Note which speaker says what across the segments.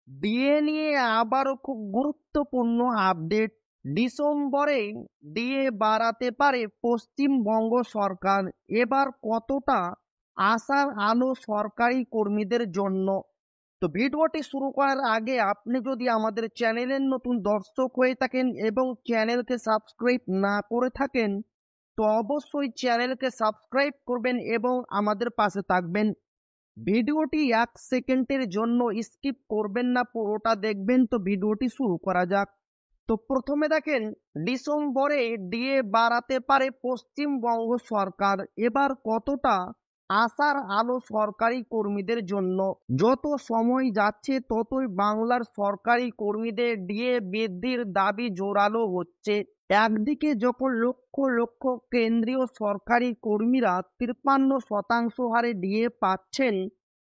Speaker 1: DA নিয়ে আবারও খুব গুরুত্বপূর্ণ আপডেট। ডিসেম্বরে ডিএ বাড়াতে পারে পশ্চিমবঙ্গ সরকার। এবার কতটা আশার আলো সরকারি কর্মীদের জন্য। তো ভিডিওটি শুরু করার আগে আপনি যদি আমাদের চ্যানেলের নতুন দর্শক হয়ে থাকেন এবং চ্যানেলকে সাবস্ক্রাইব না করে থাকেন, তো অবশ্যই চ্যানেলকে সাবস্ক্রাইব করবেন এবং আমাদের পাশে থাকবেন। ভিডিওটি 1 সেকেন্ডের জন্য স্কিপ করবেন না, পুরোটা দেখবেন। তো ভিডিওটি শুরু করা যাক। তো প্রথমে দেখেন, ডিসেম্বরে ডিএ বাড়াতে পারে পশ্চিমবঙ্গ সরকার। এবার কতটা আশার আলো সরকারি কর্মীদের জন্য। যত সময় যাচ্ছে ততই বাংলার সরকারি কর্মীদের ডিএ বৃদ্ধির দাবি জোরালো হচ্ছে। একদিকে যখন লক্ষ লক্ষ কেন্দ্রীয় সরকারি কর্মীরা 53% হারে ডিএ পাচ্ছেন,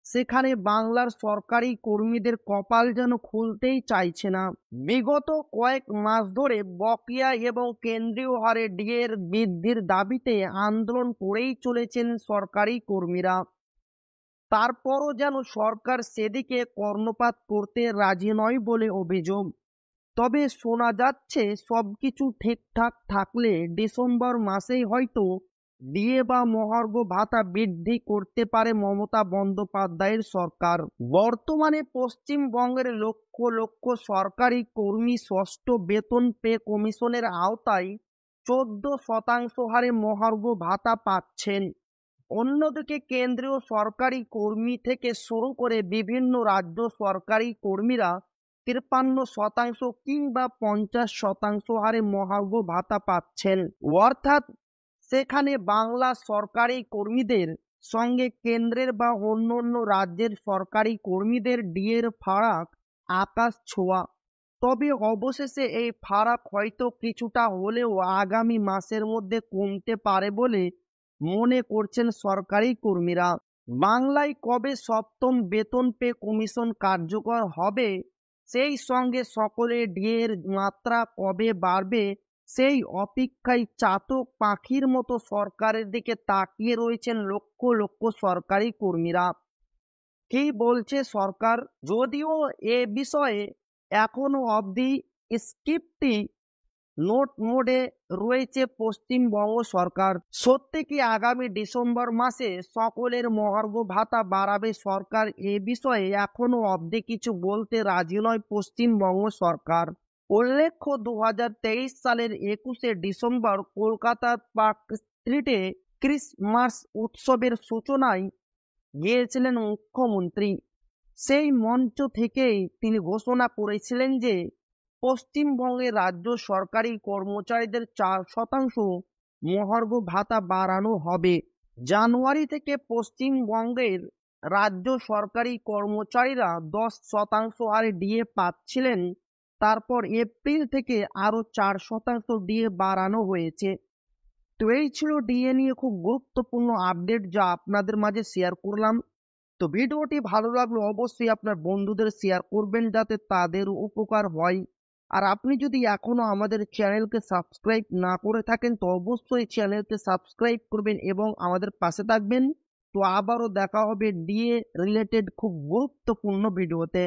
Speaker 1: সেখানে বাংলার সরকারি কর্মীদের কপাল যেন খুলতেই চাইছে না। বিগত কয়েক মাস ধরে বকেয়া এবং কেন্দ্রীয় হারে ডিএর বৃদ্ধির দাবিতে আন্দোলন করেই চলেছেন সরকারি কর্মীরা। তারপরও যেন সরকার সেদিকে কর্ণপাত করতে রাজি নয় বলে অভিযোগ। তবে শোনা যাচ্ছে সবকিছু ঠিকঠাক থাকলে ডিসেম্বর মাসেই হয়তো ডিএ বা মহার্ঘ ভাতা বৃদ্ধি করতে পারে মমতা বন্দ্যোপাধ্যায়ের সরকার। বর্তমানে পশ্চিমবঙ্গের লক্ষ লক্ষ সরকারি কর্মী ষষ্ঠ বেতন পে কমিশনের আওতায় 14% হারে মহার্ঘ ভাতা পাচ্ছেন। অন্যদিকে কেন্দ্রীয় সরকারি কর্মী থেকে শুরু করে বিভিন্ন রাজ্য সরকারি কর্মীরা 53% কিংবা 50% হারে মহার্ঘ ভাতা পাচ্ছেন। অর্থাৎ সেখানে বাংলা সরকারি কর্মীদের সঙ্গে কেন্দ্রের বা অন্য অন্য রাজ্যের সরকারি কর্মীদের ডিএর ফারাক আকাশ ছোঁয়া। তবে অবশেষে এই ফারাক হয়তো কিছুটা হলেও আগামী মাসের মধ্যে কমতে পারে বলে মনে করছেন সরকারি কর্মীরা। বাংলায় কবে সপ্তম বেতন পে কমিশন কার্যকর হবে, সেই সঙ্গে সকলের ডিএর মাত্রা কবে বাড়বে, সেই অপেক্ষায় চাতক পাখির মতো সরকারের দিকে তাকিয়ে রয়েছেন লক্ষ লক্ষ সরকারি কর্মীরা। কি বলছে সরকার, যদিও এ বিষয়ে এখনো অবধি স্ক্রিপ্টটি নোট মোডে রয়েছে পশ্চিমবঙ্গ সরকার। সত্যি কি আগামী ডিসেম্বর মাসে সকলের মহার্ঘ ভাতা বাড়াবে সরকার? এ বিষয়ে এখনো অবধি কিছু বলতে রাজি নয় পশ্চিমবঙ্গ সরকার। উল্লেখ্য, 2023 সালের 21শে ডিসেম্বর কলকাতার পার্ক স্ট্রিটে ক্রিসমাস উৎসবের সূচনায় গিয়েছিলেন মুখ্যমন্ত্রী। সেই মঞ্চ থেকেই তিনি ঘোষণা করেছিলেন যে পশ্চিমবঙ্গের রাজ্য সরকারি কর্মচারীদের 4% মহার্ঘ ভাতা বাড়ানো হবে। জানুয়ারি থেকে পশ্চিমবঙ্গের রাজ্য সরকারি কর্মচারীরা 10% হারে ডিএ পাচ্ছিলেন। তারপর এপ্রিল থেকে আরো 4% ডিএ বাড়ানো হয়েছে। তো এই ছিল ডিএ নিয়ে খুব গুরুত্বপূর্ণ আপডেট, যা আপনাদের মাঝে শেয়ার করলাম। তো ভিডিওটি ভালো লাগলে অবশ্যই আপনার বন্ধুদের শেয়ার করবেন যাতে তাদের উপকার হয়। আর আপনি যদি এখনো আমাদের চ্যানেলকে সাবস্ক্রাইব না করে থাকেন, তো অবশ্যই চ্যানেলকে সাবস্ক্রাইব করবেন এবং আমাদের পাশে থাকবেন। তো আবারও দেখা হবে ডিএ রিলেটেড খুব গুরুত্বপূর্ণ ভিডিওতে।